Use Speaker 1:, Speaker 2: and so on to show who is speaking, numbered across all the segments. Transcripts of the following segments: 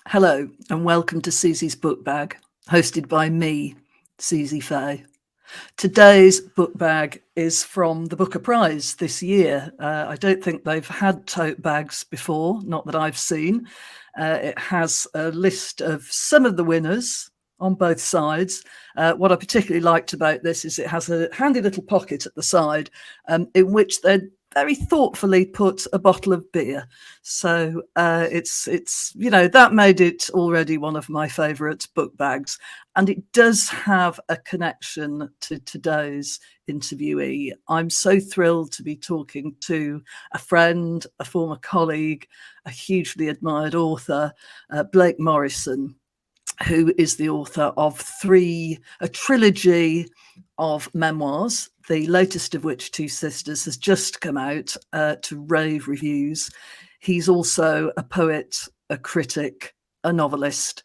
Speaker 1: Hello and welcome to Suzi's Book Bag, hosted by me, Suzi Fay. Today's book bag is from the Booker Prize this year. I don't think they've had tote bags before, not that I've seen. It has a list of some of the winners on both sides. What I particularly liked about this is it has a handy little pocket at the side in which they're very thoughtfully put a bottle of beer. So it's that made it already one of my favourite book bags. And it does have a connection to today's interviewee. I'm so thrilled to be talking to a friend, a former colleague, a hugely admired author, Blake Morrison, who is the author of a trilogy of memoirs, the latest of which, Two Sisters, has just come out to rave reviews. He's also a poet, a critic, a novelist,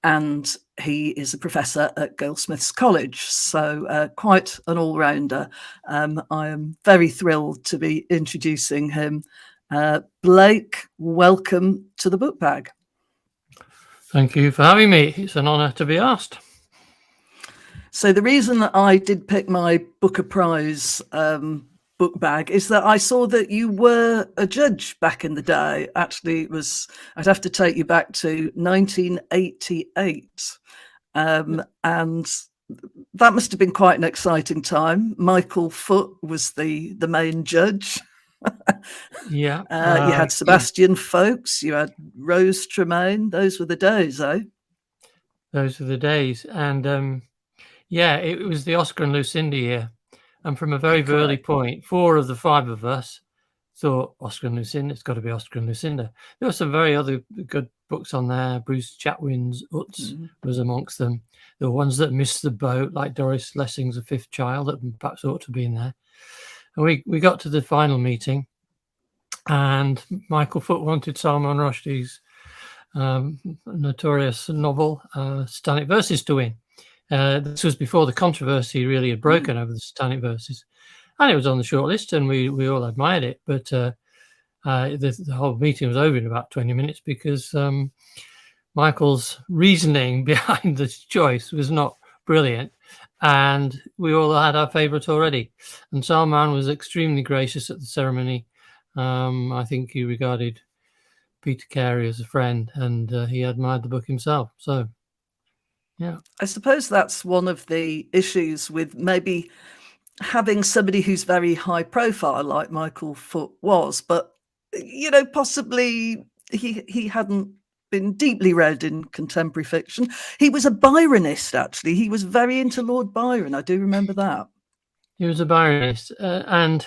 Speaker 1: and he is a professor at Goldsmiths College, so quite an all-rounder. I am very thrilled to be introducing him. Blake, welcome to the Book Bag.
Speaker 2: Thank you for having me. It's an honour to be asked.
Speaker 1: So the reason that I did pick my Booker Prize book bag is that I saw that you were a judge back in the day. Actually, I'd have to take you back to 1988. And that must have been quite an exciting time. Michael Foote was the main judge.
Speaker 2: Yeah.
Speaker 1: You had Sebastian Folkes, you had Rose Tremaine. Those were the days, eh?
Speaker 2: Those were the days. And it was the Oscar and Lucinda year. And from a very early point, 4 of the 5 of us thought Oscar and Lucinda, it's got to be Oscar and Lucinda. There were some very other good books on there. Bruce Chatwin's Utz was amongst them. There were ones that missed the boat, like Doris Lessing's A Fifth Child, that perhaps ought to be in there. And we got to the final meeting, and Michael Foote wanted Salman Rushdie's notorious novel, Satanic Verses, to win. This was before the controversy really had broken over the Satanic Verses, and it was on the shortlist, and we all admired it. But the whole meeting was over in about 20 minutes because Michael's reasoning behind the choice was not brilliant, and we all had our favourite already. And Salman was extremely gracious at the ceremony. I think he regarded Peter Carey as a friend, and he admired the book himself. So, yeah.
Speaker 1: I suppose that's one of the issues with maybe having somebody who's very high profile like Michael Foote was, but, possibly he hadn't been deeply read in contemporary fiction. He was a Byronist, actually. He was very into Lord Byron. I do remember that.
Speaker 2: He was a Byronist, and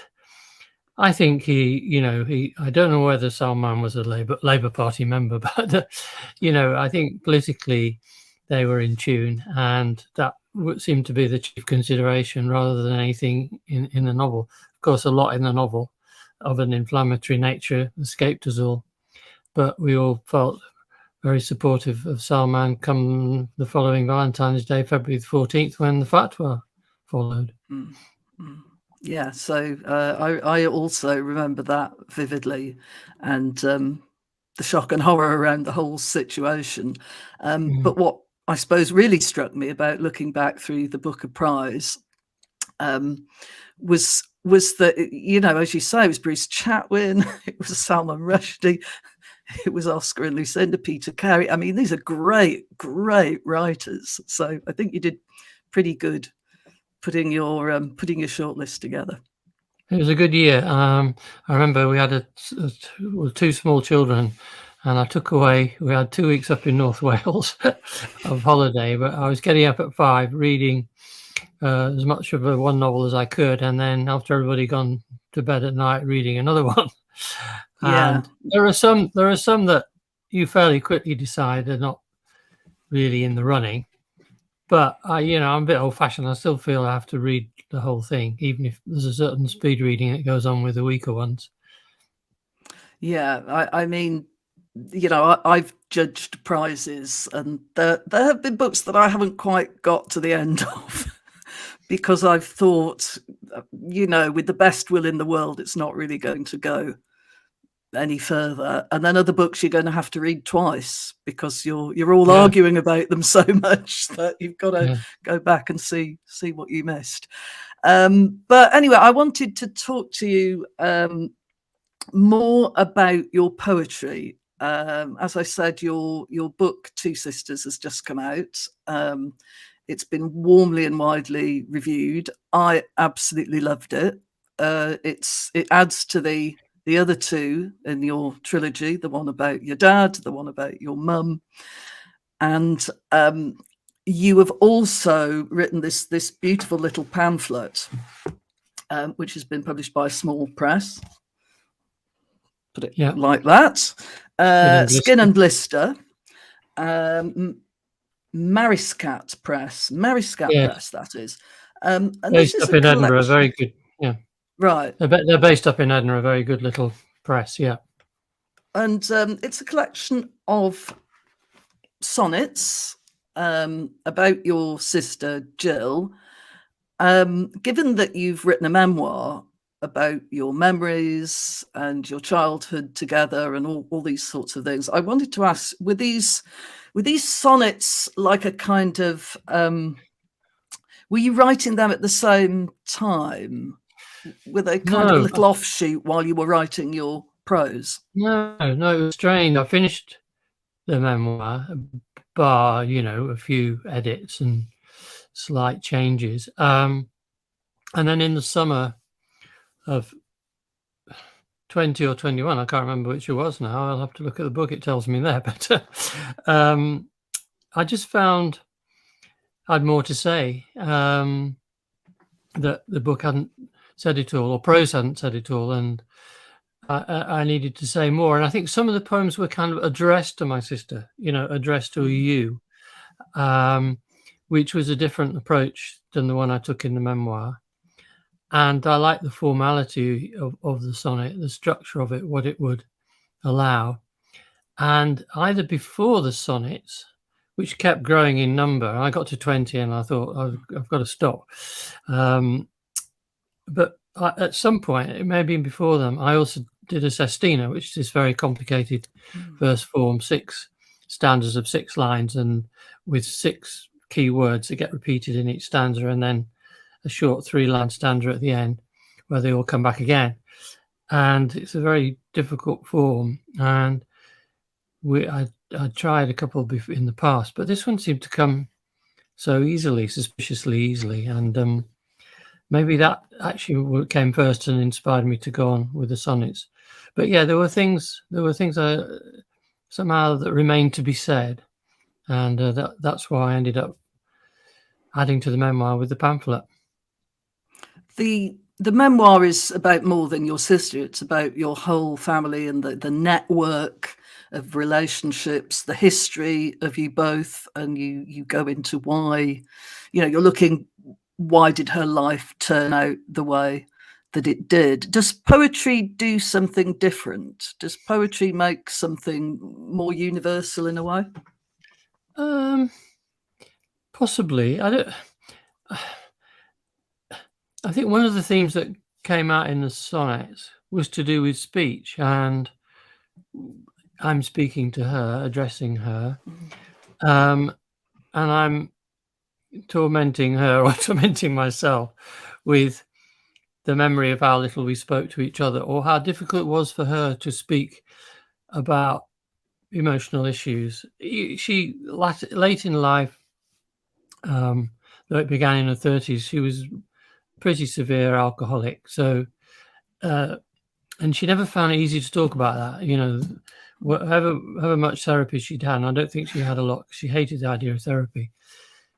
Speaker 2: I think he I don't know whether Salman was a Labour Party member, but I think politically they were in tune, and that seemed to be the chief consideration rather than anything in the novel. Of course, a lot in the novel of an inflammatory nature escaped us all, but we all felt very supportive of Salman come the following Valentine's Day, February the 14th, when the fatwa followed.
Speaker 1: Yeah, so I also remember that vividly, and the shock and horror around the whole situation. But what I suppose really struck me about looking back through the Booker Prize was that, as you say, it was Bruce Chatwin, it was Salman Rushdie, it was Oscar and Lucinda, Peter Carey. I mean, these are great, great writers. So I think you did pretty good putting your shortlist together.
Speaker 2: It was a good year. I remember we had 2 small children, and we had 2 weeks up in North Wales of holiday, but I was getting up at 5, reading as much of one novel as I could, and then after everybody gone to bed at night, reading another one.
Speaker 1: Yeah.
Speaker 2: And there are some that you fairly quickly decide are not really in the running. But I'm a bit old-fashioned. I still feel I have to read the whole thing, even if there's a certain speed reading that goes on with the weaker ones.
Speaker 1: Yeah, I mean, I've judged prizes, and there have been books that I haven't quite got to the end of because I've thought, with the best will in the world, it's not really going to go any further, and then other books you're going to have to read twice because you're all arguing about them so much that you've got to go back and see what you missed. But anyway, I wanted to talk to you more about your poetry. As I said, your book Two Sisters has just come out. It's been warmly and widely reviewed. I absolutely loved it. It adds to the other two in your trilogy, the one about your dad, the one about your mum. And you have also written this beautiful little pamphlet, which has been published by a small press. Put it like that. Skin and Blister. Mariscat Press, Press, that is. And
Speaker 2: based up in Edinburgh, very good. Yeah.
Speaker 1: Right.
Speaker 2: They're based up in Edinburgh, very good little press, yeah.
Speaker 1: And it's a collection of sonnets about your sister, Jill. Given that you've written a memoir about your memories and your childhood together and all these sorts of things, I wanted to ask, were these sonnets like a kind of, were you writing them at the same time? Were they kind of a little offshoot while you were writing your prose?
Speaker 2: No, it was strange. I finished the memoir, bar, a few edits and slight changes. And then in the summer of 20 or 21, I can't remember which it was now. I'll have to look at the book. It tells me there. But I just found I had more to say, that the book hadn't said it all, or prose hadn't said it all, and I needed to say more. And I think some of the poems were kind of addressed to my sister, addressed to you, which was a different approach than the one I took in the memoir. And I like the formality of the sonnet, the structure of it, what it would allow. And either before the sonnets, which kept growing in number, I got to 20 and I thought, I've got to stop. But at some point, it may have been before them, I also did a sestina, which is this very complicated verse form, 6 stanzas of 6 lines, and with 6 key words that get repeated in each stanza, and then a short 3-line stanza at the end where they all come back again. And it's a very difficult form, and I tried a couple in the past, but this one seemed to come so easily, suspiciously easily, and maybe that actually came first and inspired me to go on with the sonnets. But yeah, there were things somehow that remained to be said, and that's why I ended up adding to the memoir with the pamphlet.
Speaker 1: The memoir is about more than your sister. It's about your whole family and the network of relationships, the history of you both, and you go into why, you're looking, why did her life turn out the way that it did? Does poetry do something different? Does poetry make something more universal in a way?
Speaker 2: Possibly. I think one of the themes that came out in the sonnets was to do with speech, and I'm speaking to her, addressing her, and I'm tormenting her or tormenting myself with the memory of how little we spoke to each other, or how difficult it was for her to speak about emotional issues. She, late in life, though it began in her 30s, she was pretty severe alcoholic. So, and she never found it easy to talk about that. However much therapy she'd had, and I don't think she had a lot. She hated the idea of therapy.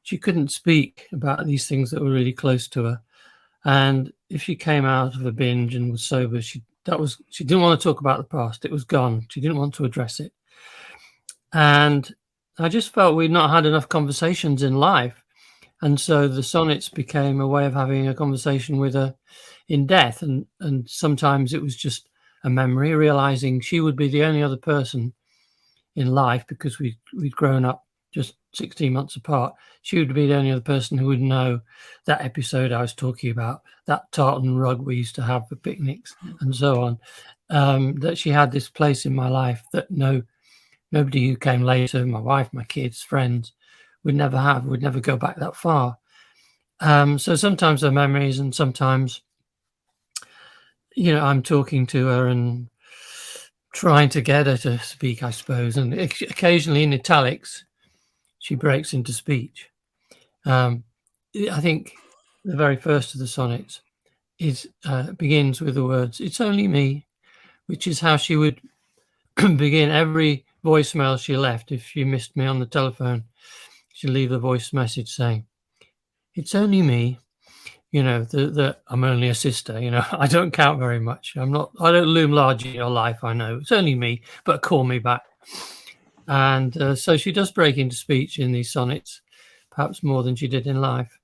Speaker 2: She couldn't speak about these things that were really close to her. And if she came out of a binge and was sober, she didn't want to talk about the past. It was gone. She didn't want to address it. And I just felt we'd not had enough conversations in life. And so the sonnets became a way of having a conversation with her in death. And sometimes it was just a memory, realizing she would be the only other person in life, because we'd grown up just 16 months apart. She would be the only other person who would know that episode I was talking about, that tartan rug we used to have for picnics and so on. that she had this place in my life that nobody who came later, my wife, my kids, friends, would never go back that far. So sometimes they're memories, and sometimes, I'm talking to her and trying to get her to speak, I suppose. And occasionally in italics, she breaks into speech. I think the very first of the sonnets begins with the words, "It's only me," which is how she would begin every voicemail she left. If she missed me on the telephone, she'd leave a voice message saying, "It's only me. I'm only a sister. I don't count very much. I don't loom large in your life. I know it's only me, but call me back." And so she does break into speech in these sonnets, perhaps more than she did in life.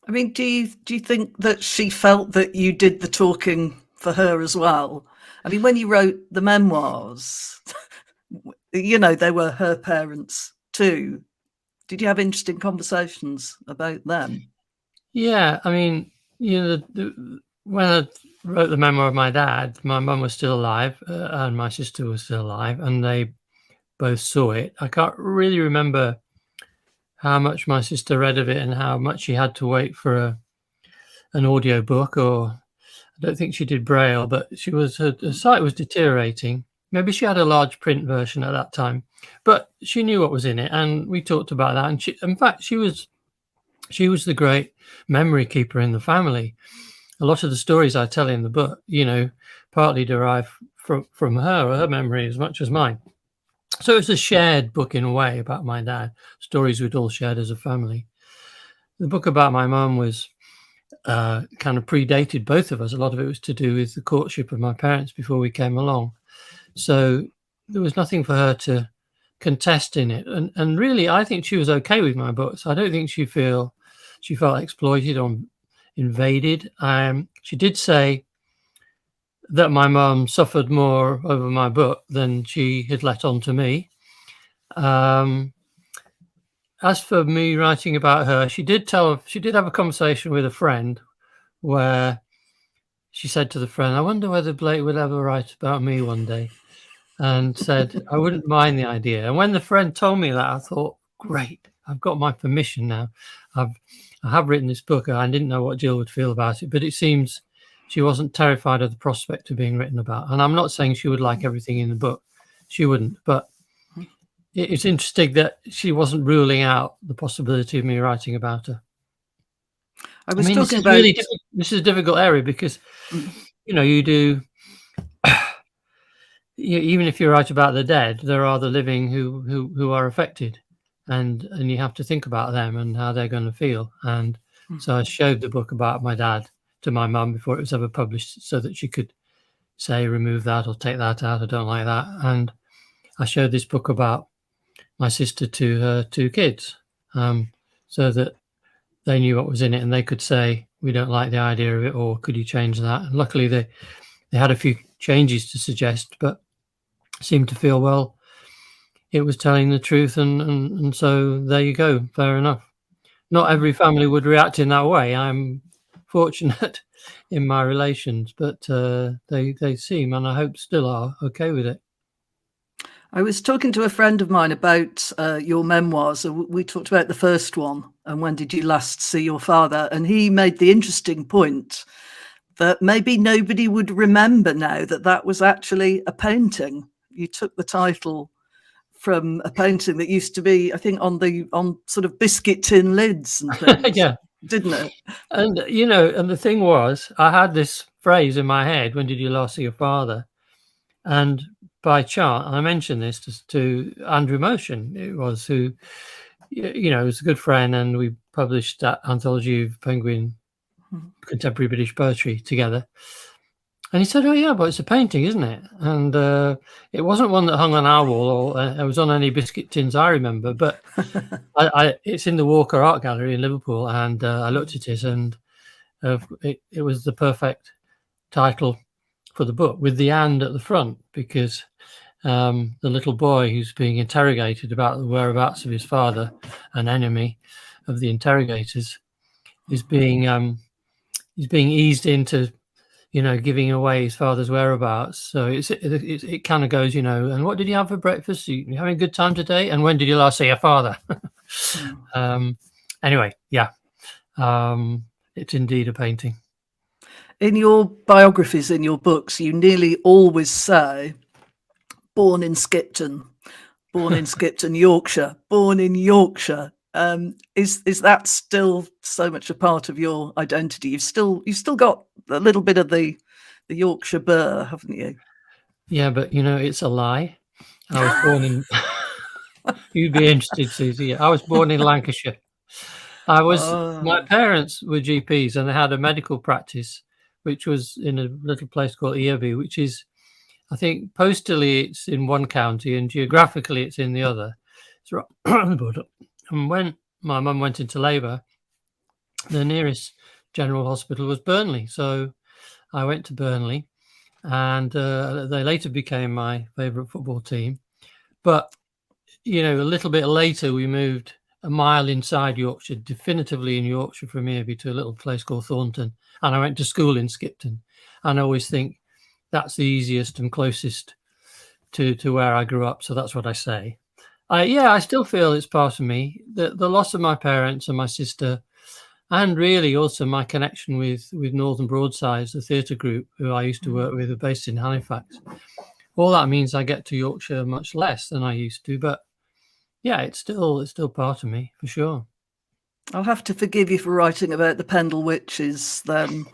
Speaker 1: I mean, do you think that she felt that you did the talking for her as well? I mean, when you wrote the memoirs, they were her parents too. Did you have interesting conversations about them?
Speaker 2: Yeah, I mean, when I wrote the memoir of my dad, my mum was still alive and my sister was still alive, and they both saw it. I can't really remember how much my sister read of it and how much she had to wait for an audio book, or I don't think she did Braille, but her sight was deteriorating. Maybe she had a large print version at that time, but she knew what was in it, and we talked about that. And in fact, she was the great memory keeper in the family. A lot of the stories I tell in the book, partly derive from her memory as much as mine. So it's a shared book in a way about my dad, stories we'd all shared as a family. The book about my mum was kind of predated both of us. A lot of it was to do with the courtship of my parents before we came along. So there was nothing for her to contest in it. And really, I think she was okay with my books. I don't think she felt exploited or invaded. She did say that my mum suffered more over my book than she had let on to me. As for me writing about her, she did have a conversation with a friend where she said to the friend, "I wonder whether Blake would ever write about me one day," and said, "I wouldn't mind the idea." And when the friend told me that, I thought, great, I've got my permission now. I have written this book. I didn't know what Jill would feel about it, but it seems she wasn't terrified of the prospect of being written about. And I'm not saying she would like everything in the book. She wouldn't. But it's interesting that she wasn't ruling out the possibility of me writing about her. This is a difficult area because, you do, even if you write about the dead, there are the living who are affected. And you have to think about them and how they're going to feel. And so I showed the book about my dad to my mum before it was ever published, so that she could say, remove that or take that out, I don't like that. And I showed this book about my sister to her 2 kids, so that they knew what was in it and they could say, we don't like the idea of it, or could you change that? And luckily they had a few changes to suggest, but seemed to feel, well, it was telling the truth, and so there you go, fair enough. Not every family would react in that way. I'm fortunate in my relations, but they seem, and I hope still are, okay with it.
Speaker 1: I was talking to a friend of mine about your memoirs. We talked about the first one, and when did you last see your father? And he made the interesting point that maybe nobody would remember now that was actually a painting. You took the title from a painting that used to be, I think, on sort of biscuit tin lids and things.
Speaker 2: Yeah,
Speaker 1: didn't it?
Speaker 2: And and the thing was, I had this phrase in my head: when did you last see your father? And by chance, I mentioned this to Andrew Motion. It was who, was a good friend, and we published that anthology of Penguin contemporary British poetry together. And he said, "Oh yeah, but it's a painting, isn't it?" And it wasn't one that hung on our wall, or it was on any biscuit tins I remember. But it's in the Walker Art Gallery in Liverpool, and I looked at it, and it was the perfect title for the book, with the "and" at the front, because the little boy who's being interrogated about the whereabouts of his father, an enemy of the interrogators, is being eased into giving away his father's whereabouts. So it kind of goes, and what did you have for breakfast? You having a good time today? And when did you last see your father? Anyway, yeah, it's indeed a painting.
Speaker 1: In your biographies, in your books, you nearly always say, born in Skipton, Yorkshire, born in Yorkshire. Is that still so much a part of your identity? You've still got a little bit of the Yorkshire burr, haven't you?
Speaker 2: Yeah, but it's a lie. I was born in. You'd be interested, Suzi. I was born in Lancashire. My parents were GPs, and they had a medical practice, which was in a little place called Earby, which is, I think, postally it's in one county and geographically it's in the other. It's right on the border. And when my mum went into labour, the nearest general hospital was Burnley. So I went to Burnley, and they later became my favourite football team. But, a little bit later, we moved a mile inside Yorkshire, definitively in Yorkshire from Earby, to a little place called Thornton. And I went to school in Skipton. And I always think that's the easiest and closest to where I grew up. So that's what I say. I still feel it's part of me. The loss of my parents and my sister, and really also my connection with Northern Broadsides, the theatre group who I used to work with, are based in Halifax. All that means I get to Yorkshire much less than I used to. But yeah, it's still part of me, for sure.
Speaker 1: I'll have to forgive you for writing about the Pendle Witches then.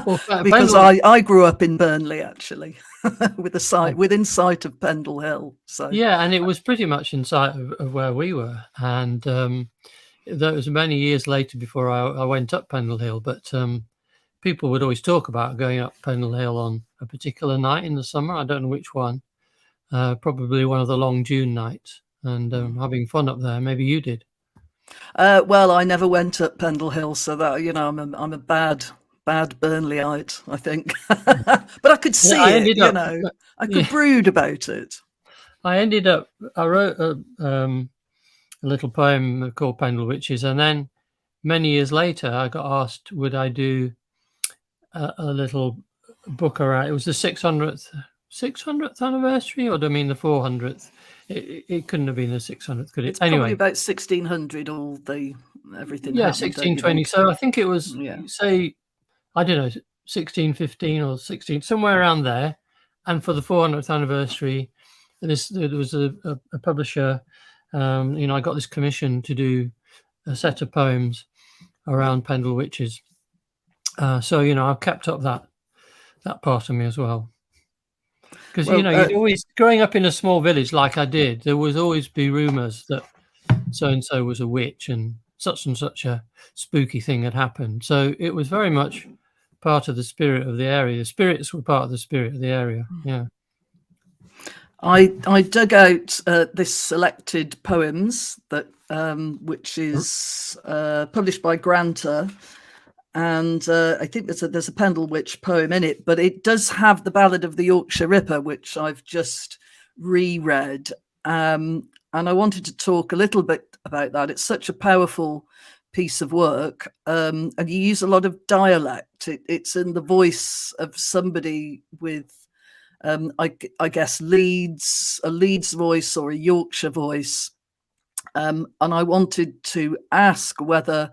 Speaker 2: Well,
Speaker 1: because I grew up in Burnley, actually, within sight of Pendle Hill. So
Speaker 2: yeah, and it was pretty much in sight of where we were. And that was many years later before I went up Pendle Hill. But people would always talk about going up Pendle Hill on a particular night in the summer. I don't know which one. Probably one of the long June nights, and having fun up there. Maybe you did.
Speaker 1: Well, I never went up Pendle Hill, so that I'm a bad Burnleyite, I think. But I could see it. I could brood about it. I
Speaker 2: wrote a little poem called Pendle Witches, and then many years later I got asked would I do a little book around, it was the 600th anniversary, or do I mean the 400th? It couldn't have been the 600th, could it?
Speaker 1: It's anyway, probably about 1600, all the everything.
Speaker 2: Yeah, 1620. So I think it was, say, I don't know, 1615 or 16, somewhere around there. And for the 400th anniversary, there was a publisher. I got this commission to do a set of poems around Pendle Witches. So I've kept up that part of me as well. Because you'd always, growing up in a small village like I did, there would always be rumours that so and so was a witch and such a spooky thing had happened. So it was very much part of the spirit of the area. The spirits were part of the spirit of the area. Yeah.
Speaker 1: I dug out this selected poems that which is published by Granta. And I think there's a Pendle Witch poem in it, but it does have the Ballad of the Yorkshire Ripper, which I've just reread. And I wanted to talk a little bit about that. It's such a powerful piece of work, and you use a lot of dialect. It's in the voice of somebody with, I guess, a Leeds voice or a Yorkshire voice. And I wanted to ask whether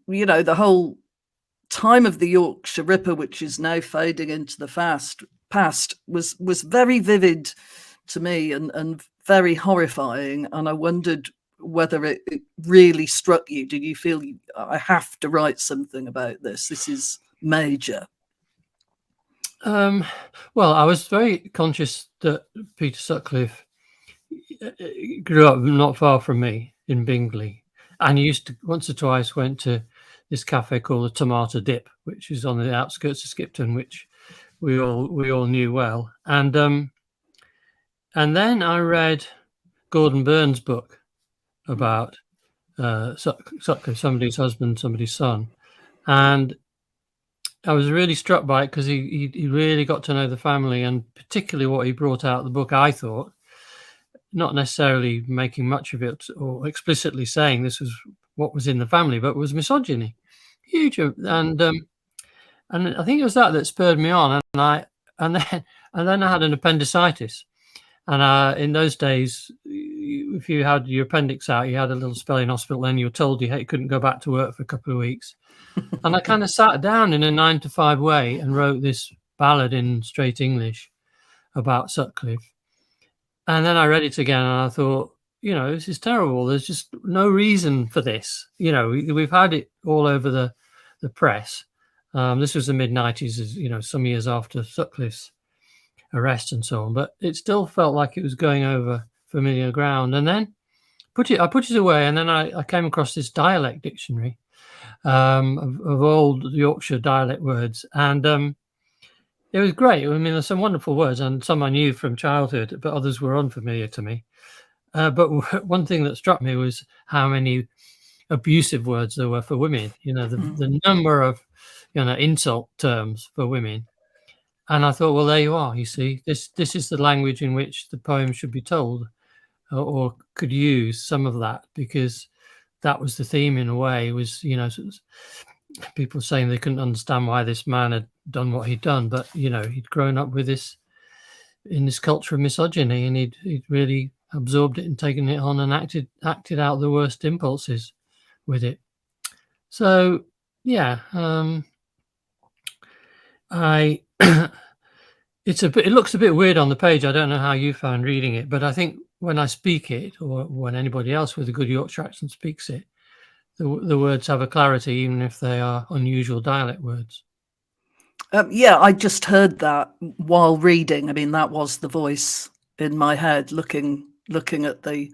Speaker 1: the whole time of the Yorkshire Ripper, which is now fading into the past, was very vivid to me and very horrifying. And I wondered whether it really struck you. Did you feel I have to write something about this? This is major.
Speaker 2: Well, I was very conscious that Peter Sutcliffe grew up not far from me in Bingley. And he used to, once or twice, went to this cafe called the Tomato Dip, which is on the outskirts of Skipton, which we all knew well. And then I read Gordon Burns' book about Sutcliffe, somebody's husband, somebody's son, and I was really struck by it because he really got to know the family, and particularly what he brought out of the book. I thought, not necessarily making much of it or explicitly saying this was what was in the family, but was misogyny, huge. And And I think it was that spurred me on. And then I had an appendicitis. And in those days, if you had your appendix out, you had a little spell in hospital, and you were told you couldn't go back to work for a couple of weeks. And I kind of sat down in a 9-to-5 way and wrote this ballad in straight English about Sutcliffe. And then I read it again, and I thought, this is terrible. There's just no reason for this. We've had it all over the press. This was the mid-90s, some years after Sutcliffe's arrest and so on, but it still felt like it was going over familiar ground. And then I put it away, and then I came across this dialect dictionary of old Yorkshire dialect words, and it was great. I mean, there's some wonderful words, and some I knew from childhood, but others were unfamiliar to me. But one thing that struck me was how many abusive words there were for women. The number of insult terms for women. And I thought, well, there you are. You see, this is the language in which the poem should be told, or could use some of that, because that was the theme in a way. Was people saying they couldn't understand why this man had done what he'd done, but he'd grown up with this in this culture of misogyny, and he'd really absorbed it and taken it on and acted out the worst impulses with it. So yeah, it looks a bit weird on the page. I don't know how you found reading it, but I think when I speak it, or when anybody else with a good Yorkshire accent speaks it, the words have a clarity, even if they are unusual dialect words.
Speaker 1: Yeah, I just heard that while reading. I mean, that was the voice in my head, looking at the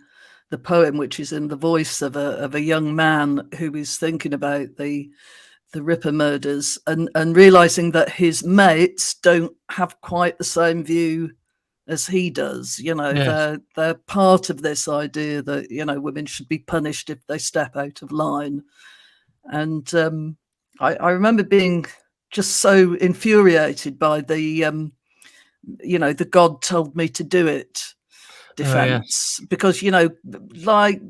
Speaker 1: poem, which is in the voice of a young man who is thinking about the Ripper murders and realizing that his mates don't have quite the same view as he does.
Speaker 2: Yes.
Speaker 1: They're part of this idea that women should be punished if they step out of line. And I remember being just so infuriated by the the God told me to do it defense, because like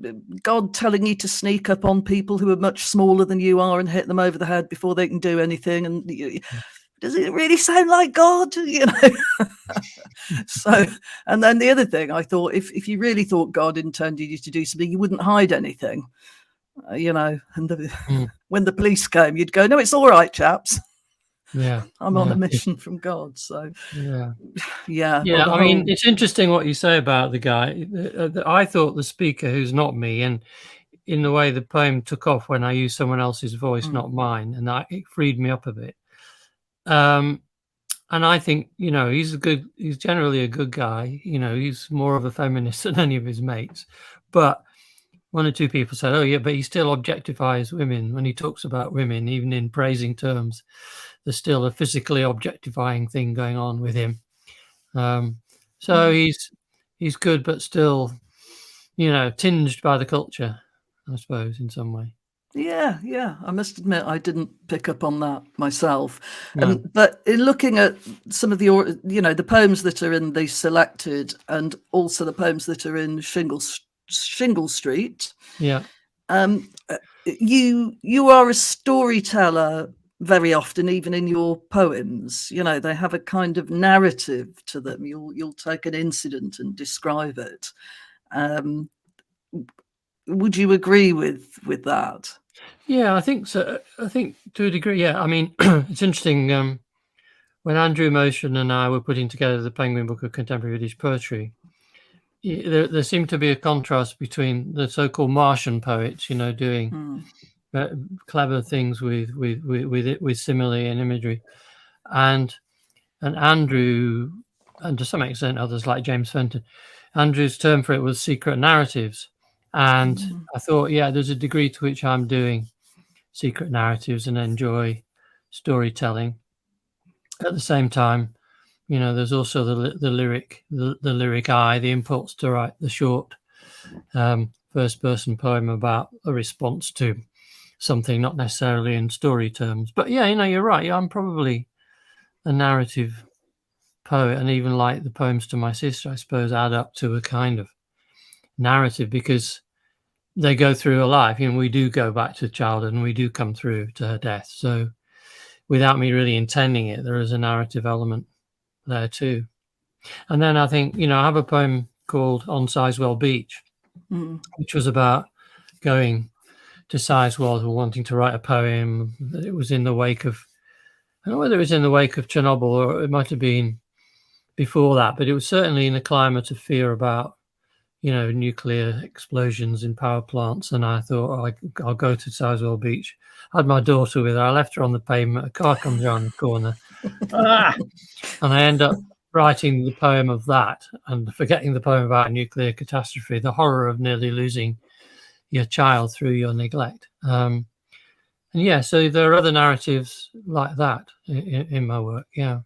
Speaker 1: God telling you to sneak up on people who are much smaller than you are and hit them over the head before they can do anything, and does it really sound like God? So, and then the other thing, I thought, if you really thought God intended you to do something, you wouldn't hide anything, and when the police came, you'd go, no, it's all right, chaps.
Speaker 2: Yeah,
Speaker 1: I'm on a mission from God. So
Speaker 2: yeah. I mean, it's interesting what you say about the guy. I thought the speaker, who's not me, and in the way the poem took off when I used someone else's voice, not mine, and it freed me up a bit. And I think he's generally a good guy. He's more of a feminist than any of his mates, but one or two people said, oh yeah, but he still objectifies women when he talks about women, even in praising terms. There's still a physically objectifying thing going on with him. So he's good, but still, tinged by the culture, I suppose, in some way.
Speaker 1: Yeah. I must admit, I didn't pick up on that myself. No. But in looking at some of the poems that are in the selected, and also the poems that are in Shingle Street.
Speaker 2: Yeah.
Speaker 1: You are a storyteller very often, even in your poems. They have a kind of narrative to them. You'll take an incident and describe it. Would you agree with that?
Speaker 2: Yeah, I think so. I think to a degree, yeah. I mean, it's interesting. When Andrew Motion and I were putting together the Penguin Book of Contemporary British Poetry, there seemed to be a contrast between the so-called Martian poets, doing clever things with simile and imagery, and Andrew, and to some extent others like James Fenton. Andrew's term for it was secret narratives, and I thought, yeah, there's a degree to which I'm doing secret narratives and enjoy storytelling. At the same time, there's also the lyric eye, the impulse to write the short first-person poem about a response to something, not necessarily in story terms. But yeah, you're right. I'm probably a narrative poet, and even like the poems to my sister, I suppose, add up to a kind of narrative, because they go through a life. We do go back to childhood, and we do come through to her death. So without me really intending it. There is a narrative element there too. And then I think, I have a poem called On Sizewell Beach, which was about going to Sizewell or wanting to write a poem. It was in the wake of, I don't know whether it was in the wake of Chernobyl or it might have been before that, but it was certainly in a climate of fear about, nuclear explosions in power plants. And I thought, I'll go to Sizewell Beach. I had my daughter with her. I left her on the pavement. A car comes around the corner. And I end up writing the poem of that and forgetting the poem about nuclear catastrophe, the horror of nearly losing your child through your neglect. And yeah, so there are other narratives like that in my work. Yeah.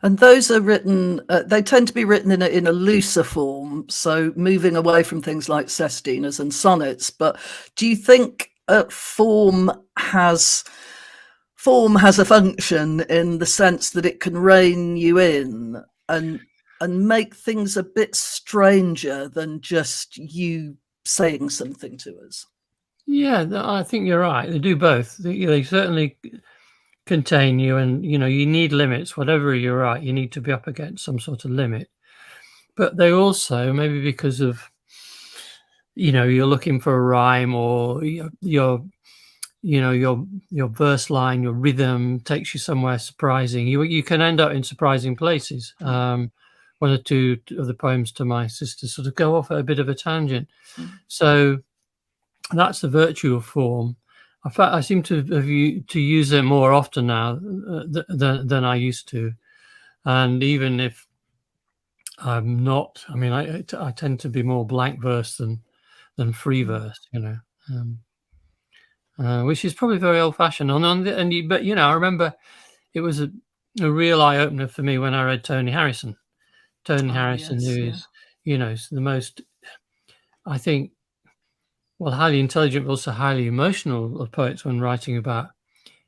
Speaker 1: And those are written, they tend to be written in a looser form, so moving away from things like sestinas and sonnets. But do you think form has a function in the sense that it can rein you in and make things a bit stranger than just you saying something to us?
Speaker 2: Yeah, I think you're right. They do both. They certainly contain you, and you need limits. Whatever you write, you need to be up against some sort of limit. But they also, maybe because of you're looking for a rhyme, or your verse line, your rhythm takes you somewhere surprising. You can end up in surprising places. One or two of the poems to my sister sort of go off at a bit of a tangent. So that's the virtue of form. In fact, I seem to use it more often now than I used to. And even if I'm not, I tend to be more blank verse than free verse, which is probably very old-fashioned. But I remember it was a real eye-opener for me when I read Tony Harrison. Harrison,
Speaker 1: yes,
Speaker 2: who is, the most, I think, highly intelligent, but also highly emotional of poets when writing about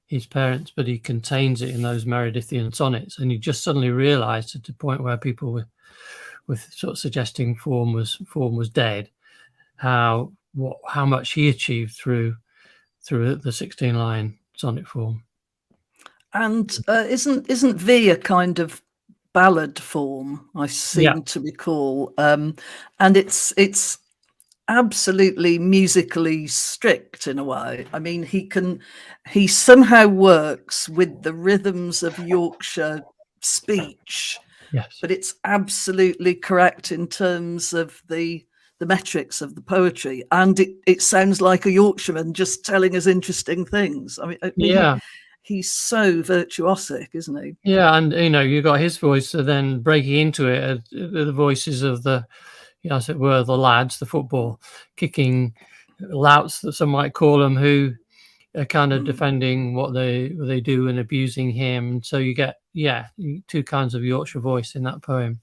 Speaker 2: his parents, but he contains it in those Meredithian sonnets. And you just suddenly realized at the point where people were sort of suggesting form was dead, how much he achieved through the 16-line sonnet form.
Speaker 1: And isn't V a kind of ballad form, I seem to recall? And it's absolutely musically strict in a way. I mean, he somehow works with the rhythms of Yorkshire speech,
Speaker 2: yes,
Speaker 1: but it's absolutely correct in terms of the metrics of the poetry, and it sounds like a Yorkshireman just telling us interesting things. I mean, he's so virtuosic, isn't he?
Speaker 2: Yeah, and you got his voice, so then breaking into it, the voices of the, as it were, the lads, the football kicking louts that some might call them, who are kind of defending what they do and abusing him. So you get two kinds of Yorkshire voice in that poem.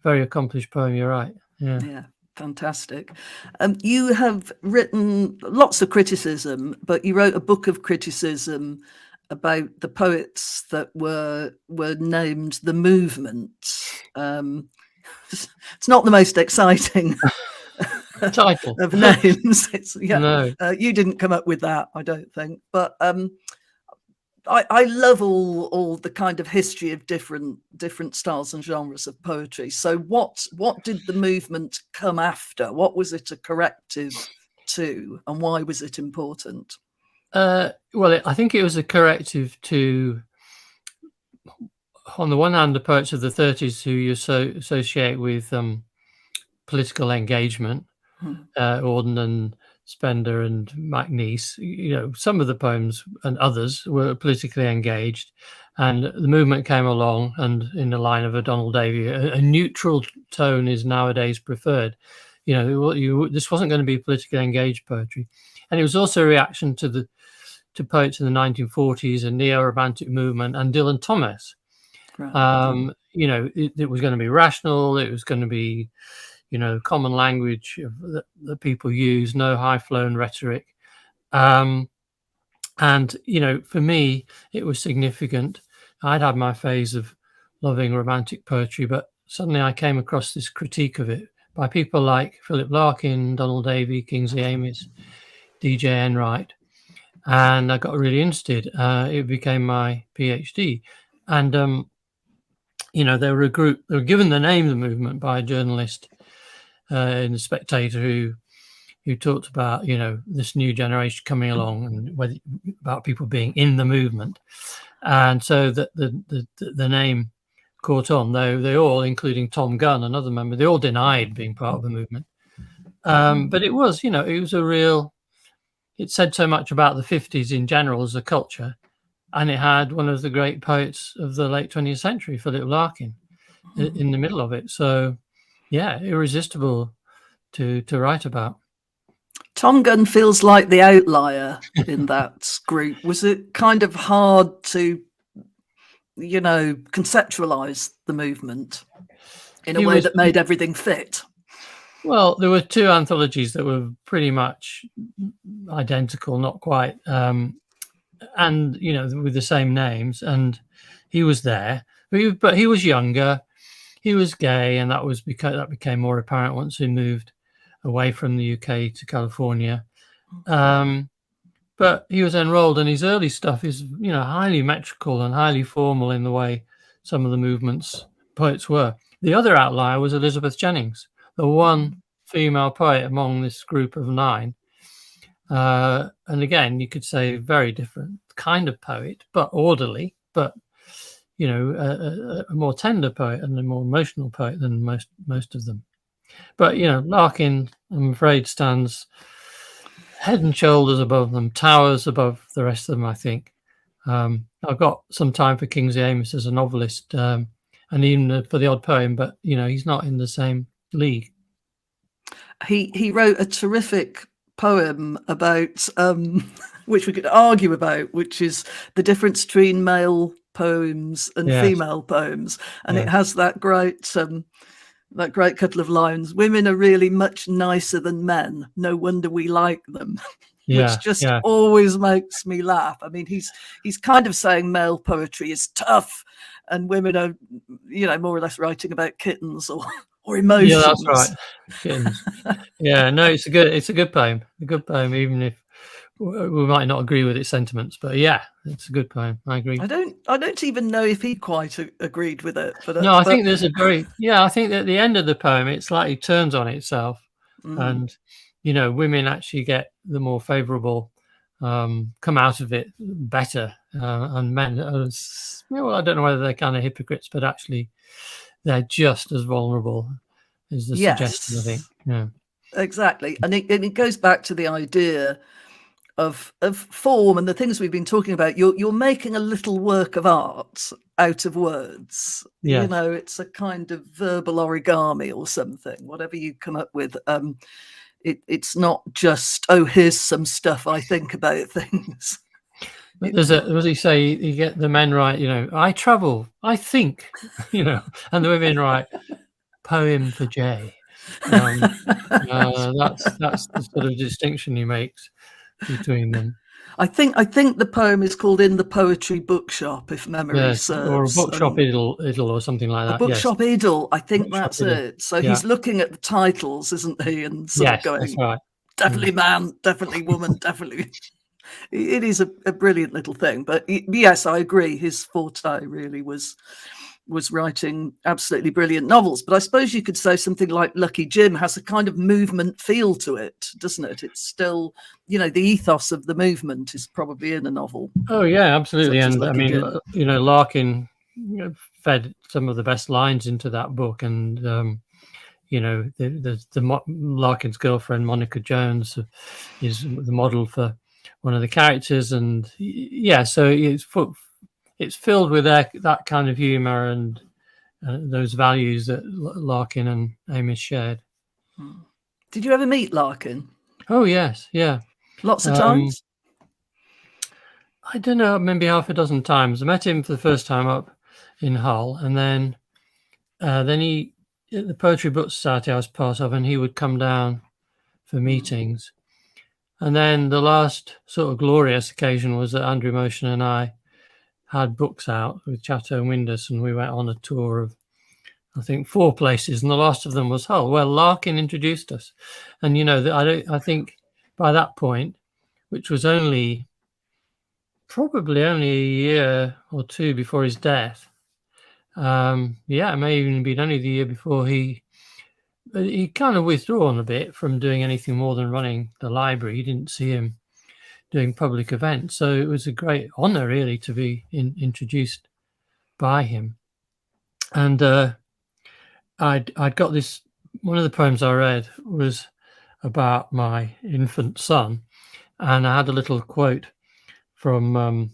Speaker 2: Very accomplished poem. You're right.
Speaker 1: Yeah. Fantastic. You have written lots of criticism, but you wrote a book of criticism about the poets that were named the movement. It's not the most exciting
Speaker 2: title
Speaker 1: of names.
Speaker 2: No.
Speaker 1: You didn't come up with that, I don't think. But I love all the kind of history of different styles and genres of poetry. So what did the movement come after? What was it a corrective to, and why was it important?
Speaker 2: I think it was a corrective to, on the one hand, the poets of the 30s who you associate with political engagement, Auden and Spender and MacNeice. Some of the poems and others were politically engaged, and the movement came along, and in the line of a Donald Davy, a neutral tone is nowadays preferred. This wasn't going to be politically engaged poetry, and it was also a reaction to poets in the 1940s and neo-romantic movement and Dylan Thomas. Right. It was going to be rational. It was going to be common language that people use, no high-flown rhetoric. And, for me, it was significant. I'd had my phase of loving romantic poetry, but suddenly I came across this critique of it by people like Philip Larkin, Donald Davy, Kingsley Amis, D.J. Enright. and I got really interested. It became my PhD, and they were a group. They were given the name of the movement by a journalist in the Spectator who talked about this new generation coming along and about people being in the movement, and so that the name caught on. Though they all, including Tom Gunn, another member, they all denied being part of the movement. But it was, it was a real. It said so much about the 50s in general as a culture, and it had one of the great poets of the late 20th century, Philip Larkin, in the middle of it. So, yeah, irresistible to write about.
Speaker 1: Tom Gunn feels like the outlier in that group. Was it kind of hard to, conceptualize the movement in a way that made everything fit?
Speaker 2: Well, there were two anthologies that were pretty much identical, not quite, and with the same names. And he was there, but he was younger, he was gay, and that became more apparent once he moved away from the UK to California. But he was enrolled, and his early stuff is, highly metrical and highly formal in the way some of the movement's poets were. The other outlier was Elizabeth Jennings, the one female poet among this group of 9. And again, you could say very different kind of poet, but orderly, but, a more tender poet and a more emotional poet than most of them. But, Larkin, I'm afraid, stands head and shoulders above them, towers above the rest of them, I think. I've got some time for Kingsley Amis as a novelist, and even for the odd poem, but, he's not in the same league.
Speaker 1: He wrote a terrific poem about, which we could argue about, which is the difference between male poems and female poems. And it has that great couple of lines: "Women are really much nicer than men. No wonder we like them." Which just always makes me laugh. I mean, he's kind of saying male poetry is tough and women are, more or less writing about kittens or emotions.
Speaker 2: Yeah, that's right. Kittens. No, it's a good poem. A good poem, even if we might not agree with its sentiments. But yeah, it's a good poem. I agree.
Speaker 1: I don't even know if he quite agreed with it. But
Speaker 2: no, I think there's I think that at the end of the poem, it slightly turns on itself, and women actually get the more favourable, come out of it better, and men are, I don't know whether they're kind of hypocrites, but actually they're just as vulnerable is the suggestion, I think. Yeah,
Speaker 1: exactly. And it goes back to the idea of form and the things we've been talking about. You're making a little work of art out of words.
Speaker 2: Yes.
Speaker 1: It's a kind of verbal origami or something, whatever you come up with. It's not just, here's some stuff I think about things.
Speaker 2: But what does he say? You get the men write, I travel, I think, and the women write poem for Jay. That's the sort of distinction he makes between them.
Speaker 1: I think the poem is called "In the Poetry Bookshop," if memory serves,
Speaker 2: or a bookshop idyll or something like that.
Speaker 1: A bookshop idyll, I think
Speaker 2: bookshop
Speaker 1: that's it. So he's looking at the titles, isn't he, and sort of going,
Speaker 2: that's right.
Speaker 1: Definitely man, definitely woman, definitely. It is a brilliant little thing. But yes, I agree. His forte really was writing absolutely brilliant novels. But I suppose you could say something like Lucky Jim has a kind of movement feel to it, doesn't it? It's still, the ethos of the movement is probably in a novel.
Speaker 2: Oh yeah, absolutely. And I mean, Larkin fed some of the best lines into that book, and Larkin's girlfriend Monica Jones is the model for one of the characters, and so it's filled with that kind of humor and those values that Larkin and Amis shared.
Speaker 1: Did you ever meet Larkin?
Speaker 2: Oh yes, yeah,
Speaker 1: lots of times.
Speaker 2: I don't know, maybe half a dozen times. I met him for the first time up in Hull, and then he, at the Poetry Book Society I was part of, and he would come down for meetings. And then the last sort of glorious occasion was that Andrew Motion and I had books out with Chatto and Windus, and we went on a tour of, I think, 4 places, and the last of them was Hull. Well, Larkin introduced us, and I think by that point, which was only probably only a year or two before his death. It may even been only the year before he kind of withdrawn a bit from doing anything more than running the library. You didn't see him doing public events, so it was a great honor, really, to be introduced by him. And I'd got this. One of the poems I read was about my infant son, and I had a little quote from I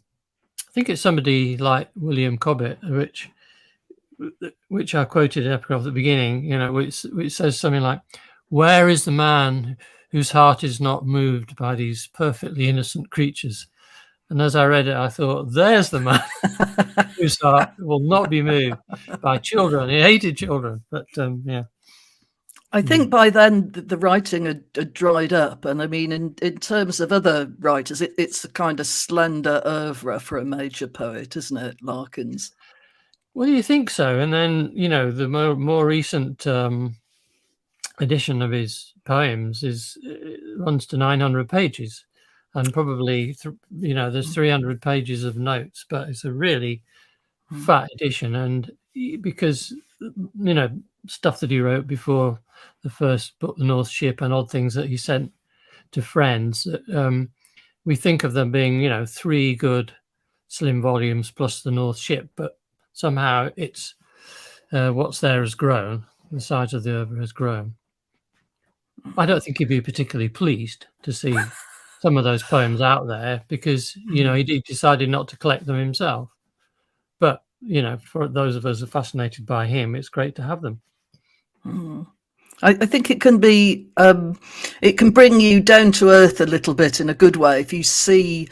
Speaker 2: think it's somebody like William Cobbett, which I quoted in epigraph at the beginning, which says something like, "Where is the man whose heart is not moved by these perfectly innocent creatures?" And as I read it, I thought, there's the man whose heart will not be moved by children. He hated children, but yeah.
Speaker 1: I think by then the writing had dried up, and I mean, in terms of other writers, it's a kind of slender oeuvre for a major poet, isn't it, Larkin's?
Speaker 2: Well, you think so? And then the more recent edition of his poems runs to 900 pages, and probably there's 300 pages of notes, but it's a really fat edition, and because stuff that he wrote before the first book, The North Ship, and odd things that he sent to friends, we think of them being 3 good slim volumes plus The North Ship, but somehow it's what's there has grown, the size of the oeuvre has grown. I don't think he'd be particularly pleased to see some of those poems out there, because he decided not to collect them himself, but for those of us who are fascinated by him, it's great to have them.
Speaker 1: I think it can be, it can bring you down to earth a little bit in a good way if you see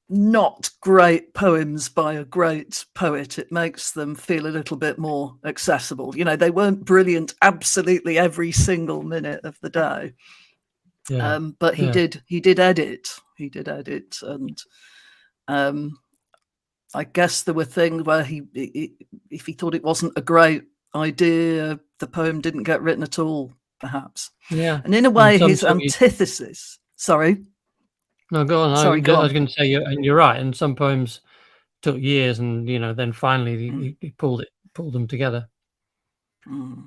Speaker 1: not great poems by a great poet. It makes them feel a little bit more accessible. They weren't brilliant absolutely every single minute of the day, but he did edit, and I guess there were things where if he thought it wasn't a great idea, the poem didn't get written at all, perhaps.
Speaker 2: Yeah.
Speaker 1: And in a way, his antithesis. Sorry.
Speaker 2: No, go on.
Speaker 1: Sorry, go on.
Speaker 2: I was going to say, you're right. And some poems took years, and then finally he pulled them together.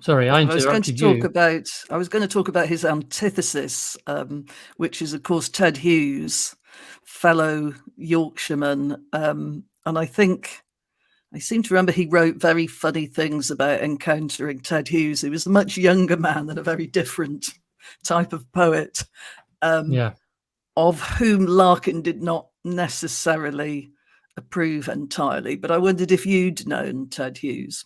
Speaker 2: Sorry, I interrupted you.
Speaker 1: I was going to talk about his antithesis, which is, of course, Ted Hughes, fellow Yorkshireman, and I seem to remember he wrote very funny things about encountering Ted Hughes, who was a much younger man and a very different type of poet, of whom Larkin did not necessarily approve entirely. But I wondered if you'd known Ted Hughes.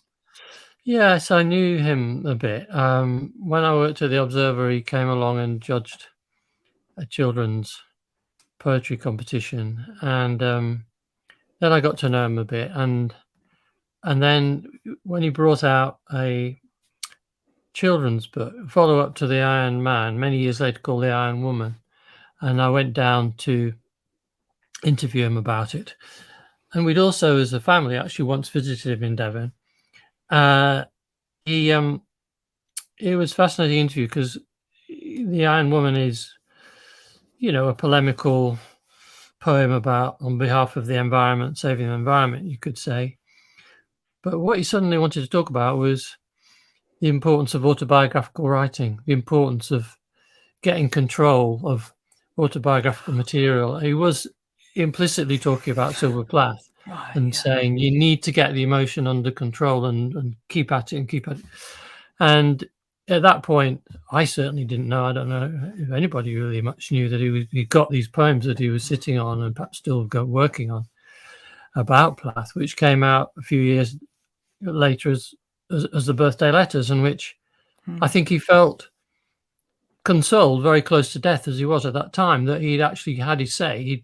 Speaker 2: Yes, I knew him a bit. When I worked at the Observer, he came along and judged a children's poetry competition, and then I got to know him a bit, and then when he brought out a children's book, follow-up to The Iron Man, many years later called The Iron Woman, and I went down to interview him about it. And we'd also, as a family, actually once visited him in Devon. It was a fascinating interview, because The Iron Woman is, a polemical poem on behalf of the environment, saving the environment, you could say. But what he suddenly wanted to talk about was the importance of autobiographical writing, the importance of getting control of autobiographical material. He was implicitly talking about Silver Plath, and saying you need to get the emotion under control and keep at it. And at that point, I certainly didn't know. I don't know if anybody really much knew that he got these poems that he was sitting on and perhaps still working on about Plath, which came out a few years later as the Birthday Letters, in which I think he felt consoled, very close to death as he was at that time, that he'd actually had his say.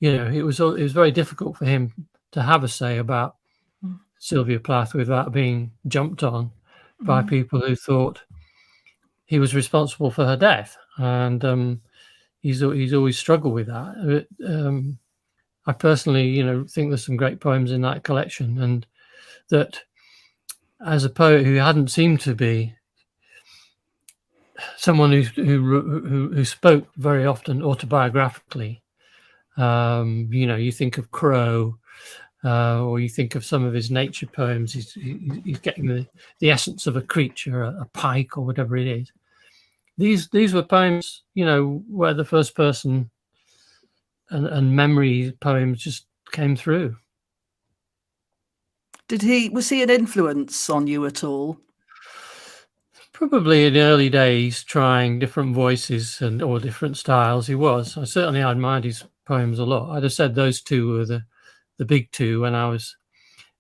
Speaker 2: It was very difficult for him to have a say about Sylvia Plath without being jumped on by people who thought he was responsible for her death, and he's always struggled with that. I personally, think there's some great poems in that collection, and that as a poet who hadn't seemed to be someone who spoke very often autobiographically, You know, you think of Crow, or you think of some of his nature poems. He's getting the essence of a creature, a pike, or whatever it is. These were poems, you know, where the first person and memory poems just came through.
Speaker 1: Was he an influence on you at all?
Speaker 2: Probably in the early days, trying different voices or different styles. He was. I certainly admired his poems a lot. I'd have said those two were the big two when I was,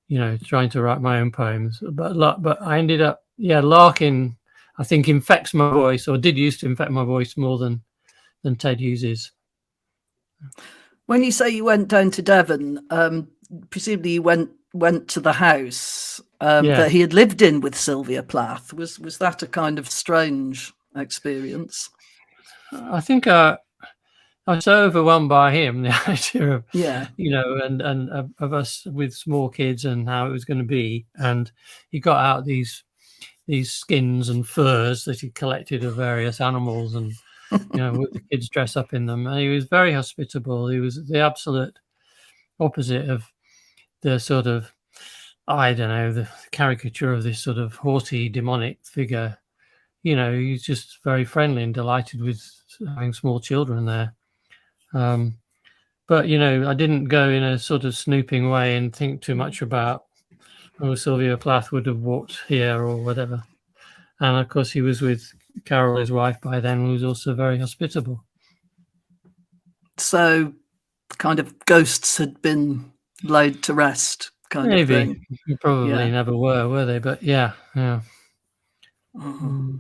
Speaker 2: you know, trying to write my own poems. But I ended up, Larkin, I think, infects my voice, or did used to infect my voice more than Ted Hughes's.
Speaker 1: When you say you went down to Devon, presumably you went to the house that he had lived in with Sylvia Plath. Was that a kind of strange experience?
Speaker 2: I think I was so overwhelmed by him, the idea of,
Speaker 1: yeah,
Speaker 2: you know, and of us with small kids and how it was going to be. And he got out these skins and furs that he collected of various animals, and you know, with the kids dress up in them. And he was very hospitable. He was the absolute opposite of the sort of, I don't know, the caricature of this sort of haughty, demonic figure. You know, he's just very friendly and delighted with having small children there. But, you know, I didn't go in a sort of snooping way and think too much about, oh, Sylvia Plath would have walked here or whatever. And, of course, he was with Carol, his wife, by then, who was also very hospitable.
Speaker 1: So kind of ghosts had been laid to rest kind of thing.
Speaker 2: Maybe. Probably never were they? But, yeah.
Speaker 1: Mm-hmm.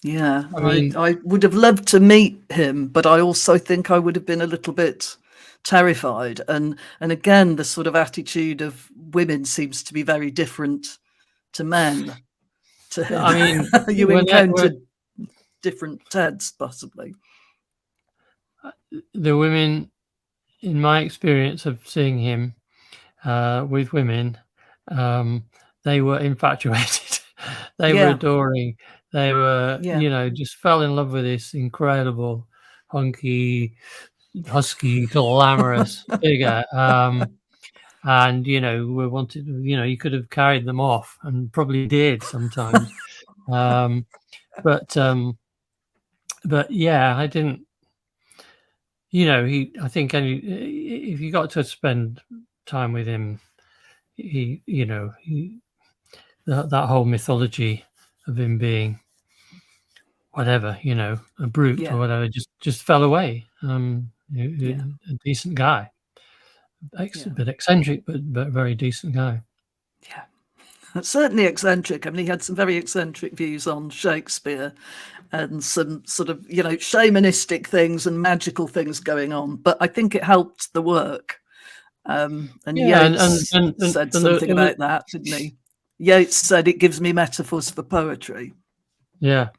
Speaker 1: Yeah,
Speaker 2: I mean,
Speaker 1: I would have loved to meet him, but I also think I would have been a little bit terrified. And again, the sort of attitude of women seems to be very different to men. To him.
Speaker 2: I mean,
Speaker 1: you encountered different Teds, possibly.
Speaker 2: The women, in my experience of seeing him with women, they were infatuated. They were adoring. They were, you know, just fell in love with this incredible, hunky, husky, glamorous figure. And, you know, we wanted, you know, you could have carried them off, and probably did sometimes. But yeah, I didn't, you know, I think if you got to spend time with him, you know, that whole mythology of him being whatever, you know, a brute or whatever, just fell away. A decent guy, a bit eccentric, but very decent guy.
Speaker 1: Yeah, certainly eccentric. I mean, he had some very eccentric views on Shakespeare and some sort of, you know, shamanistic things and magical things going on. But I think it helped the work. And Yeats said something about that, didn't he? Yeats said it gives me metaphors for poetry.
Speaker 2: Yeah.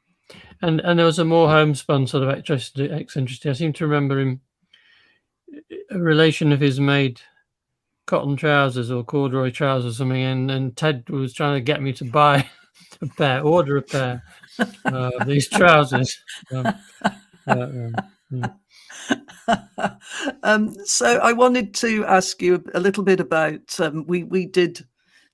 Speaker 2: And there was a more homespun sort of eccentricity. I seem to remember him, a relation of his made cotton trousers or corduroy trousers or something, and Ted was trying to get me to buy order a pair of these trousers.
Speaker 1: So I wanted to ask you a little bit about, we did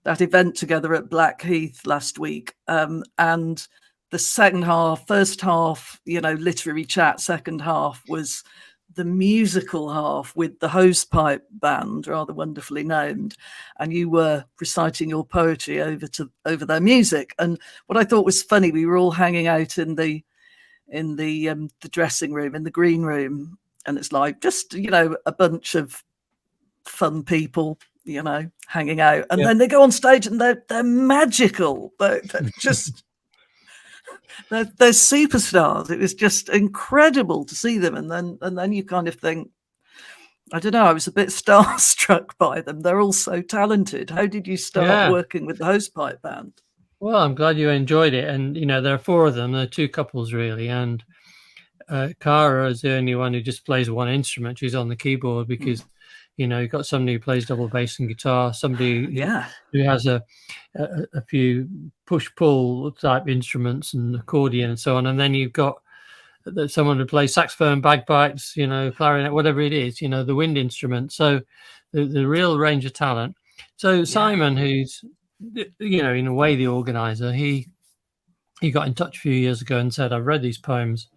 Speaker 1: that event together at Blackheath last week, and the second half, first half, you know, literary chat, second half was the musical half with the Hosepipe Band, rather wonderfully named, and you were reciting your poetry over their music. And what I thought was funny, we were all hanging out in the dressing room, in the green room, and it's like just, you know, a bunch of fun people, you know, hanging out, and then they go on stage and they're magical. They're just they're superstars. It was just incredible to see them, and then you kind of think, I don't know, I was a bit starstruck by them. They're all so talented. How did you start working with the Hosepipe Band?
Speaker 2: Well, I'm glad you enjoyed it. And, you know, there are four of them. There are two couples, really. And Cara is the only one who just plays one instrument. She's on the keyboard because, you know, you've got somebody who plays double bass and guitar, somebody who has a few push-pull type instruments and accordion and so on. And then you've got that someone would play saxophone, bagpipes, clarinet, whatever it is, the wind instrument. So the real range of talent. So Simon, who's, in a way the organizer, he got in touch a few years ago and said, I've read these poems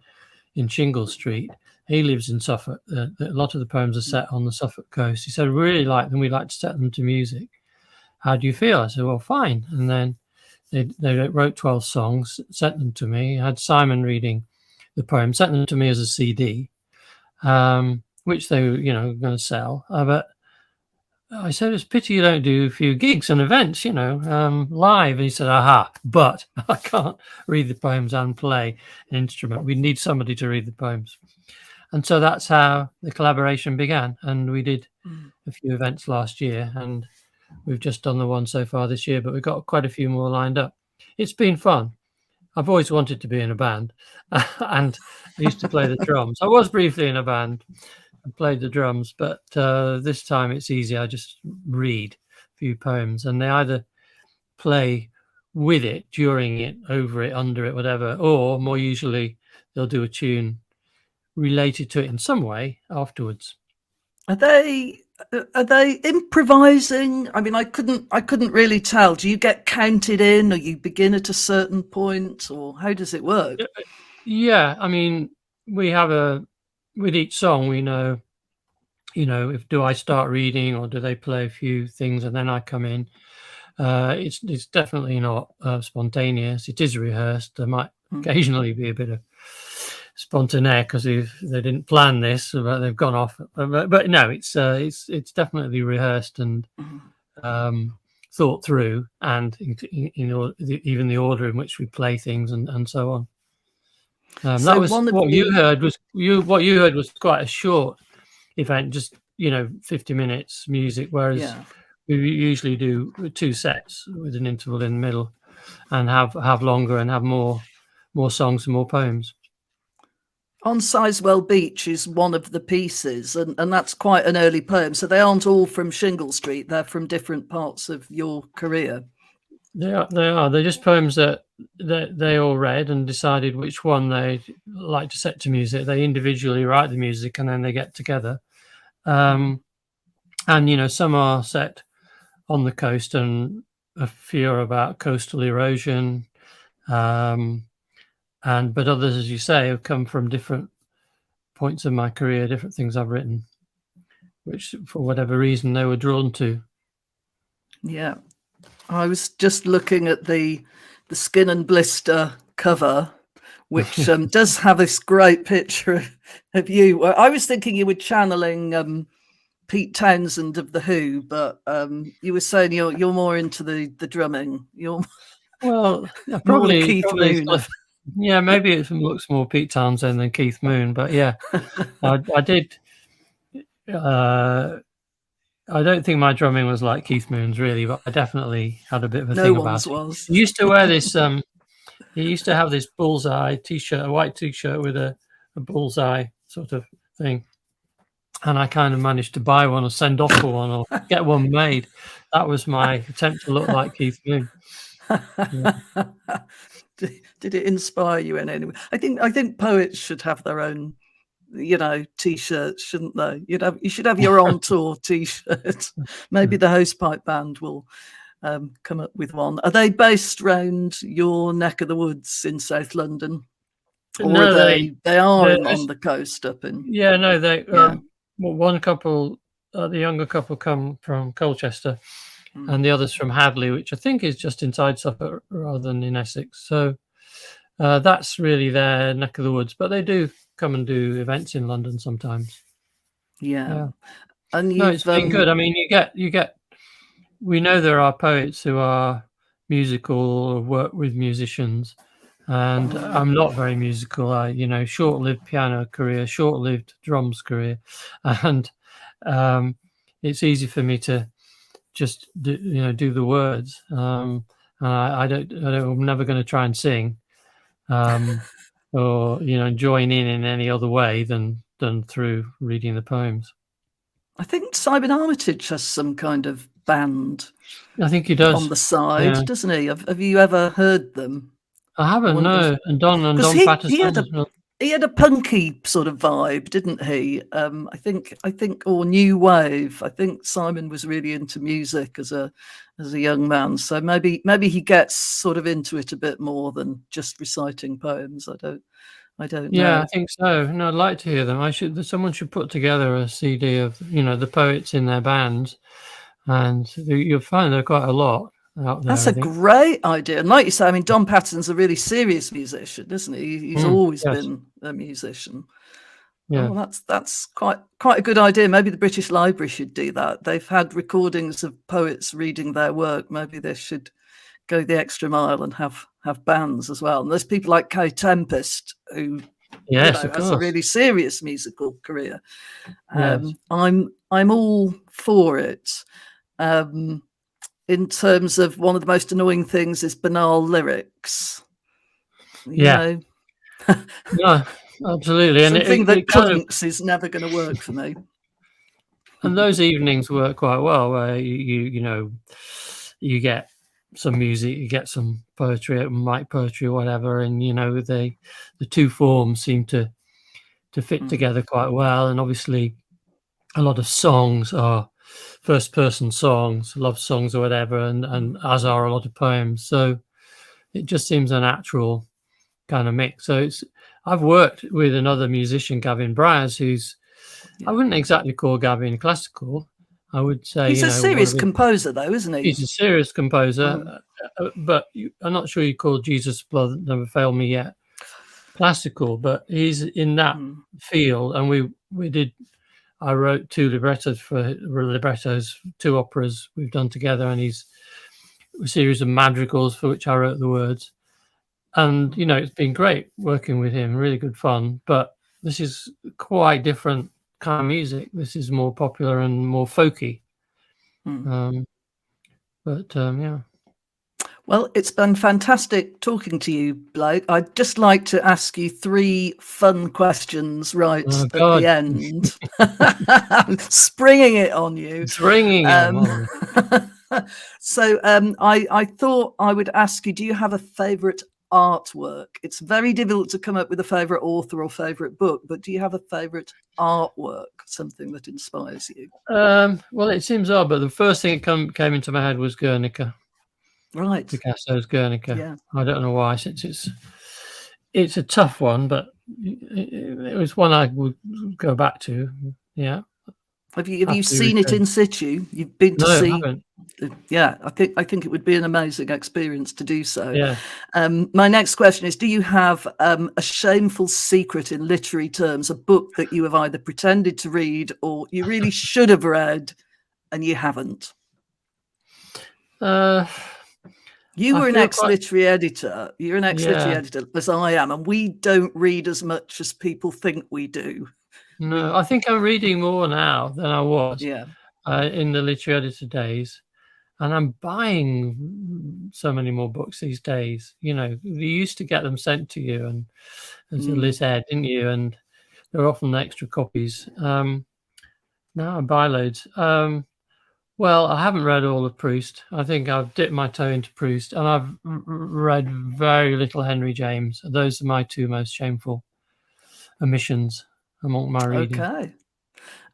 Speaker 2: in Shingle Street. He lives in Suffolk. A lot of the poems are set on the Suffolk coast. He said, we really like them. We'd like to set them to music. How do you feel? I said, well, fine. And then they wrote 12 songs, sent them to me. I had Simon reading the poem, sent them to me as a CD, which they were, going to sell. But I said, it's a pity you don't do a few gigs and events, live. And he said, aha, but I can't read the poems and play an instrument. We need somebody to read the poems. And so that's how the collaboration began. And we did a few events last year, and we've just done the one so far this year, but we've got quite a few more lined up. It's been fun. I've always wanted to be in a band, and I used to play the drums. I was briefly in a band and played the drums, but this time it's easy. I just read a few poems, and they either play with it, during it, over it, under it, whatever, or more usually they'll do a tune related to it in some way afterwards.
Speaker 1: Are they improvising? I mean, I couldn't really tell. Do you get counted in, or you begin at a certain point, or how does it work?
Speaker 2: Yeah, I mean, we have with each song, we know, if do I start reading, or do they play a few things and then I come in. It's definitely not spontaneous. It is rehearsed. There might occasionally be a bit of spontaneous because they didn't plan this, but they've gone off. But no, it's definitely rehearsed and thought through, and even the order in which we play things and so on. So that was what you heard was quite a short event, just 50 minutes music, whereas we usually do 2 sets with an interval in the middle, and have longer and have more songs and more poems.
Speaker 1: On Sizewell Beach is one of the pieces, and that's quite an early poem. So they aren't all from Shingle Street; they're from different parts of your career.
Speaker 2: They are. They're just poems that they all read and decided which one they'd like to set to music. They individually write the music and then they get together. And some are set on the coast, and a few are about coastal erosion. But others, as you say, have come from different points of my career, different things I've written, which for whatever reason they were drawn to.
Speaker 1: Yeah. I was just looking at the Skin and Blister cover, which does have this great picture of you. I was thinking you were channeling Pete Townsend of The Who, but you were saying you're more into the drumming. You're
Speaker 2: probably
Speaker 1: Keith Moon.
Speaker 2: Yeah, maybe it looks more Pete Townsend than Keith Moon, but yeah, I did. I don't think my drumming was like Keith Moon's really, but I definitely had a bit of a thing about it. He used to wear this. He used to have this bullseye T-shirt, a white T-shirt with a bullseye sort of thing, and I kind of managed to buy one or send off for one or get one made. That was my attempt to look like Keith Moon. Yeah.
Speaker 1: Did it inspire you in any way? I think poets should have their own, T-shirts, shouldn't they? You should have your on tour T-shirt. Maybe the Hosepipe Band will come up with one. Are they based round your neck of the woods in South London, or
Speaker 2: no,
Speaker 1: they are on the coast up in?
Speaker 2: Yeah, no, they. One couple, the younger couple, come from Colchester. And the others from Hadley, which I think is just inside Suffolk rather than in Essex. So that's really their neck of the woods. But they do come and do events in London sometimes.
Speaker 1: Yeah. And
Speaker 2: it's been good. I mean, you get. We know there are poets who are musical or work with musicians, and I'm not very musical. I, short-lived piano career, short-lived drums career, and it's easy for me to just do the words. I'm never going to try and sing, or join in any other way than through reading the poems.
Speaker 1: I think Simon Armitage has some kind of band.
Speaker 2: I think he does
Speaker 1: on the side, doesn't he? Have you ever heard them?
Speaker 2: I haven't. No, and Don Patterson.
Speaker 1: he had a punky sort of vibe, didn't he? I think, or new wave. I think Simon was really into music as a young man, so maybe he gets sort of into it a bit more than just reciting poems. I don't
Speaker 2: Yeah,
Speaker 1: know.
Speaker 2: I think so. No, I'd like to hear them. Someone should put together a CD of, the poets in their bands, and you'll find there are quite a lot out there,
Speaker 1: That's
Speaker 2: I
Speaker 1: a
Speaker 2: think.
Speaker 1: great idea. And like you say, I mean, Don Patton's a really serious musician, isn't he? He's always
Speaker 2: Yes.
Speaker 1: been a musician.
Speaker 2: Yeah.
Speaker 1: Oh, that's quite a good idea. Maybe the British Library should do that. They've had recordings of poets reading their work. Maybe they should go the extra mile and have bands as well. And there's people like Kay Tempest, who
Speaker 2: Yes, of
Speaker 1: has a
Speaker 2: course.
Speaker 1: really serious musical career.
Speaker 2: Yes.
Speaker 1: I'm all for it. In terms of, one of the most annoying things is banal lyrics.
Speaker 2: Yeah. No, absolutely. And
Speaker 1: Something that
Speaker 2: it kind of,
Speaker 1: clunks is never going to work for me.
Speaker 2: and those evenings work quite well, where you get some music, you get some poetry, mic poetry or whatever, and the two forms seem to fit together quite well. And obviously a lot of songs are first person songs, love songs or whatever, and as are a lot of poems. So it just seems a natural kind of mix. So I've worked with another musician, Gavin Bryars, who's, I wouldn't exactly call Gavin classical. I would say,
Speaker 1: he's a serious composer, though, isn't he?
Speaker 2: He's a serious composer, but I'm not sure you call Jesus Blood Never Failed Me Yet classical, but he's in that field. And I wrote two librettos, two operas we've done together, and he's a series of madrigals for which I wrote the words. And, it's been great working with him, really good fun. But this is quite different kind of music. This is more popular and more folky. Yeah.
Speaker 1: Well, it's been fantastic talking to you, Blake. I'd just like to ask you 3 fun questions at the end. Springing it on you. So I thought I would ask you, do you have a favourite artwork? It's very difficult to come up with a favourite author or favourite book, but do you have a favourite artwork, something that inspires you?
Speaker 2: Well, it seems odd, but the first thing that came into my head was Guernica.
Speaker 1: Right.
Speaker 2: Picasso's Guernica.
Speaker 1: Yeah.
Speaker 2: I don't know why, since it's a tough one, but it was one I would go back to. Yeah.
Speaker 1: Have you seen it in situ? You've been to see?
Speaker 2: I haven't.
Speaker 1: Yeah, I think it would be an amazing experience to do so.
Speaker 2: Yeah.
Speaker 1: My next question is, do you have a shameful secret in literary terms, a book that you have either pretended to read or you really should have read and you haven't? You were an ex-literary editor. You're an ex-literary editor, as I am, and we don't read as much as people think we do.
Speaker 2: No, I think I'm reading more now than I was in the literary editor days. And I'm buying so many more books these days. You used to get them sent to you and as a lit ed, didn't you? And they're often extra copies. Now I buy loads. Well, I haven't read all of Proust. I think I've dipped my toe into Proust, and I've read very little Henry James. Those are my 2 most shameful omissions among my reading.
Speaker 1: Okay.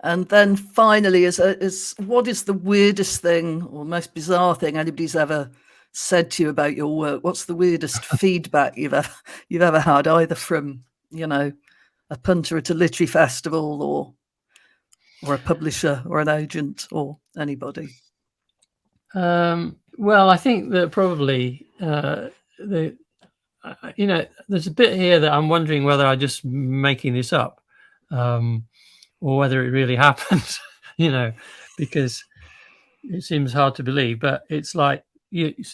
Speaker 1: And then finally, what is the weirdest thing or most bizarre thing anybody's ever said to you about your work? What's the weirdest feedback you've ever had, either from a punter at a literary festival or a publisher or an agent or anybody?
Speaker 2: Well, I think that probably there's a bit here that I'm wondering whether I'm just making this up, or whether it really happened, because it seems hard to believe. But it's like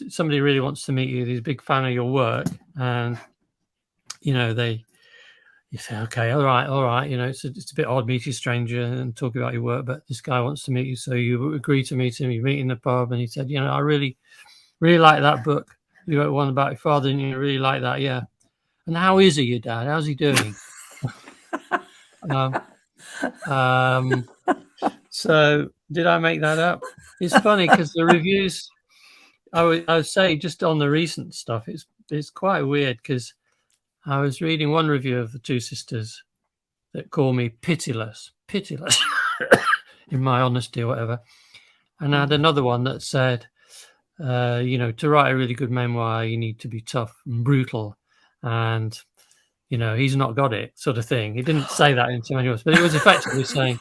Speaker 2: somebody really wants to meet you, he's a big fan of your work, and you say, okay, all right, it's a bit odd meeting a stranger and talking about your work, but this guy wants to meet you, so you agree to meet him. You meet in the pub, and he said, I really, really like that book. You wrote one about your father, and you really like that, yeah. And how is he, your dad? How's he doing? So did I make that up? It's funny because the reviews, I would say, just on the recent stuff, it's quite weird because I was reading one review of The Two Sisters that called me pitiless, in my honesty or whatever. And I had another one that said, to write a really good memoir, you need to be tough and brutal, and he's not got it, sort of thing. He didn't say that in so many words, but it was effectively saying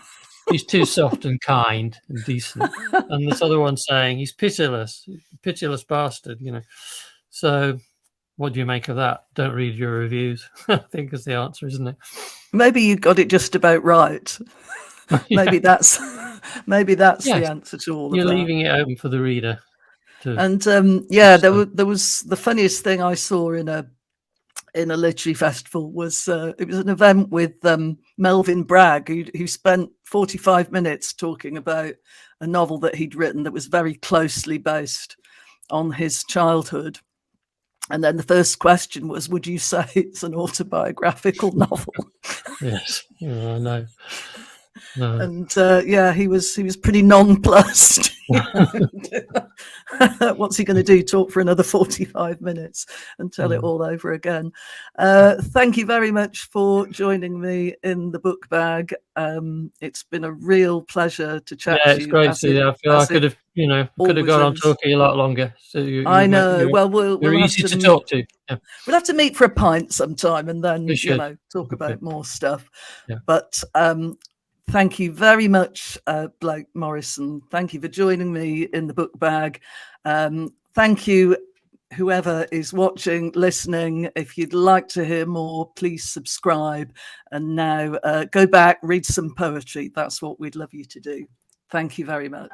Speaker 2: he's too soft and kind and decent. And this other one saying he's pitiless bastard. So what do you make of that? Don't read your reviews, I think is the answer, isn't it?
Speaker 1: Maybe you got it just about right. Maybe that's the answer to all of that.
Speaker 2: You're leaving it open for the reader.
Speaker 1: And there was the funniest thing I saw in a literary festival was it was an event with Melvyn Bragg, who spent 45 minutes talking about a novel that he'd written that was very closely based on his childhood. And then the first question was, would you say it's an autobiographical novel?
Speaker 2: Yes, I know. No.
Speaker 1: And he was pretty nonplussed. What's he going to do? Talk for another 45 minutes and tell it all over again? Thank you very much for joining me in the book bag. It's been a real pleasure to chat to you.
Speaker 2: Yeah, it's great to see you. I feel I could have, gone on talking a lot longer. So
Speaker 1: I know. We're
Speaker 2: easy to talk to. Yeah.
Speaker 1: We'll have to meet for a pint sometime and then talk about more stuff.
Speaker 2: Yeah.
Speaker 1: But thank you very much, Blake Morrison. Thank you for joining me in the book bag. Thank you, whoever is watching, listening. If you'd like to hear more, please subscribe. And now go back, read some poetry. That's what we'd love you to do. Thank you very much.